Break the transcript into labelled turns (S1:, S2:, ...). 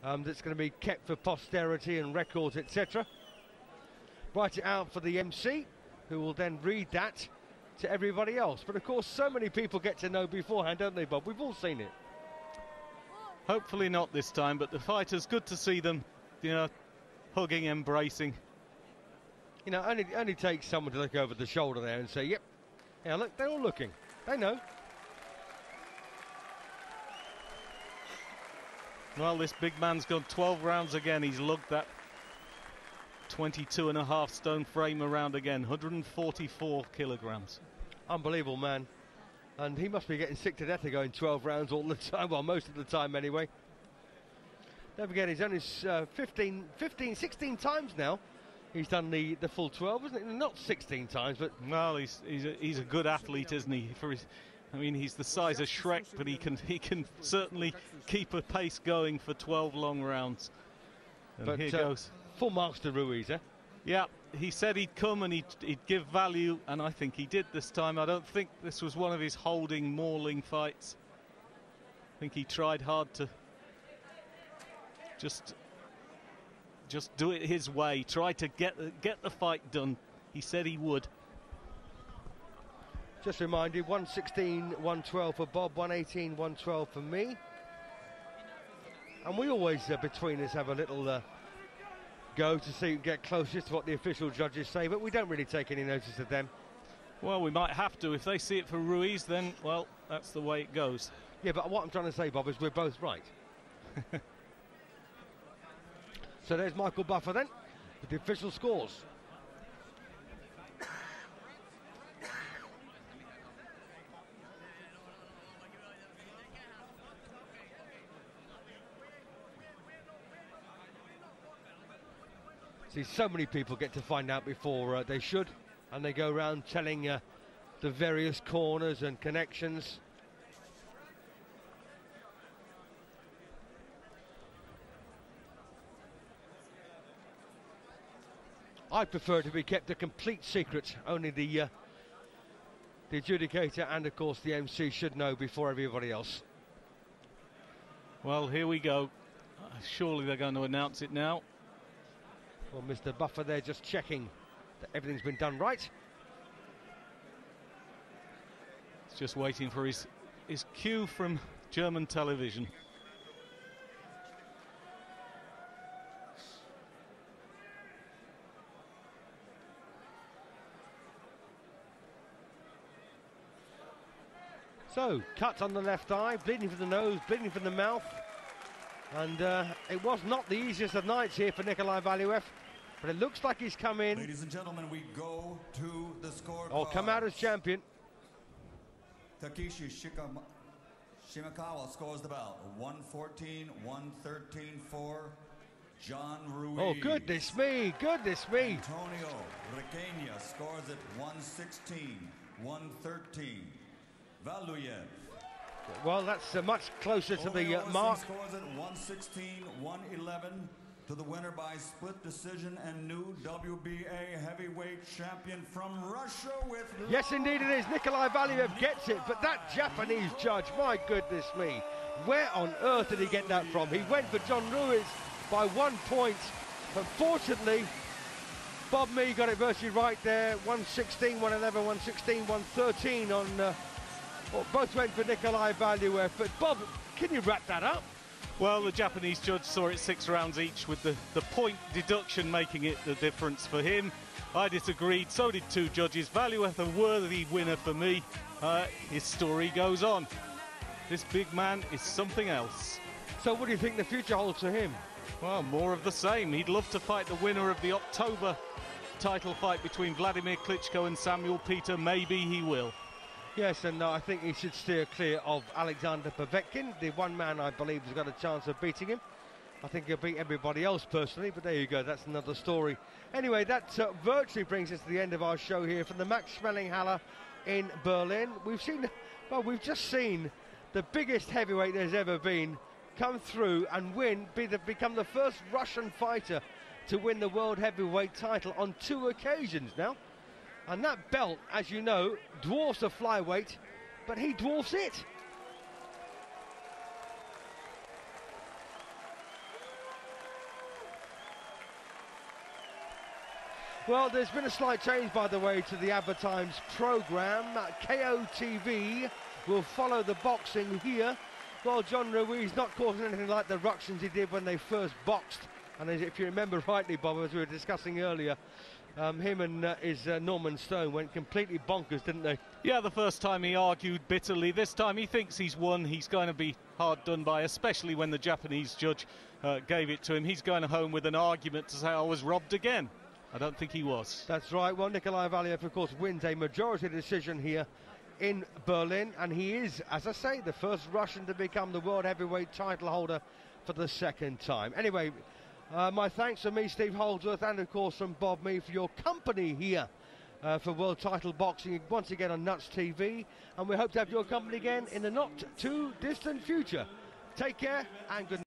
S1: that's going to be kept for posterity and records, etc. Write it out for the MC, who will then read that to everybody else. But of course, so many people get to know beforehand, don't they, Bob? We've all seen it.
S2: Hopefully not this time, but the fighters, good to see them, you know, hugging, embracing.
S1: You know, only takes someone to look over the shoulder there and say, yep, yeah, look, they're all looking. They know.
S2: Well, this big man's gone 12 rounds again. He's lugged that 22.5 stone frame around again, 144 kilograms.
S1: Unbelievable, man. And he must be getting sick to death of going 12 rounds all the time, well, most of the time anyway. Don't forget, he's only 16 times now. He's done the full 12, isn't it? Not 16 times, but...
S2: Well, he's a good athlete, isn't he? I mean, he's the size of Shrek, but he can certainly keep a pace going for 12 long rounds. And
S1: but
S2: here goes.
S1: Full marks to Ruiz, eh?
S2: Yeah, he said he'd come and he'd give value, and I think he did this time. I don't think this was one of his holding, mauling fights. I think he tried hard to just do it his way, try to get the fight done. He said he would.
S1: Just remind you, 116, 112 for Bob, 118, 112 for me. And we always, between us, have a little go to see, get closest to what the official judges say, but we don't really take any notice of them.
S2: Well, we might have to. If they see it for Ruiz, then, well, that's the way it goes.
S1: Yeah, but what I'm trying to say, Bob, is we're both right. So there's Michael Buffer then, with the official scores. See, so many people get to find out before they should, and they go around telling the various corners and connections. I prefer to be kept a complete secret. Only the adjudicator and, of course, the MC should know before everybody else.
S2: Well, here we go. Surely they're going to announce it now.
S1: Well, Mr. Buffer there just checking that everything's been done right.
S2: He's just waiting for his cue from German television.
S1: So, cut on the left eye, bleeding from the nose, bleeding from the mouth. And it was not the easiest of nights here for Nikolai Valuev, but it looks like he's come in.
S3: Ladies and gentlemen, we go to the score.
S1: Or come out as champion.
S3: Takeshi Shimakawa scores the bout. 114, 113 for John Ruiz.
S1: Oh, goodness me, goodness me.
S3: Antonio Requena scores at 116, 113. Valuev.
S1: Well, that's much closer to the mark.
S3: Scores at 116, 111 to the winner by split decision and new WBA heavyweight champion from Russia with...
S1: Yes, indeed it is. Nikolai Valuev gets it, but that Japanese judge, my goodness me, where on earth did he get that from? He went for John Ruiz by 1 point. Unfortunately, Bob Mee got it virtually right there. 116, 111, 116, 113 on... well, both went for Nikolai Valuev, but Bob, can you wrap that up?
S2: Well, the Japanese judge saw it 6 rounds each, with the point deduction making it the difference for him. I disagreed, so did 2 judges. Valuev a worthy winner for me. His story goes on. This big man is something else.
S1: So what do you think the future holds for him?
S2: Well, more of the same. He'd love to fight the winner of the October title fight between Vladimir Klitschko and Samuel Peter. Maybe he will.
S1: Yes, and I think he should steer clear of Alexander Povetkin, the one man I believe has got a chance of beating him. I think he'll beat everybody else personally, but there you go, that's another story. Anyway, that virtually brings us to the end of our show here from the Max Schmeling-Halle in Berlin. We've just seen the biggest heavyweight there's ever been come through and become the first Russian fighter to win the world heavyweight title on 2 occasions now. And that belt, as you know, dwarfs the flyweight, but he dwarfs it. Well, there's been a slight change, by the way, to the advertised programme. KOTV will follow the boxing here. Well, John Ruiz not causing anything like the ructions he did when they first boxed. And if you remember rightly, Bob, as we were discussing earlier, him and Norman Stone went completely bonkers, didn't they?
S2: Yeah, the first time he argued bitterly. This time he thinks he's won. He's going to be hard done by, especially when the Japanese judge gave it to him. He's going home with an argument to say, I was robbed again. I don't think he was.
S1: That's right. Well, Nikolai Valiev, of course, wins a majority decision here in Berlin, and he is, as I say, the first Russian to become the world heavyweight title holder for the second time. Anyway, my thanks from me, Steve Holdsworth, and of course from Bob Mee for your company here for World Title Boxing once again on Nuts TV, and we hope to have your company again in the not too distant future. Take care and good night.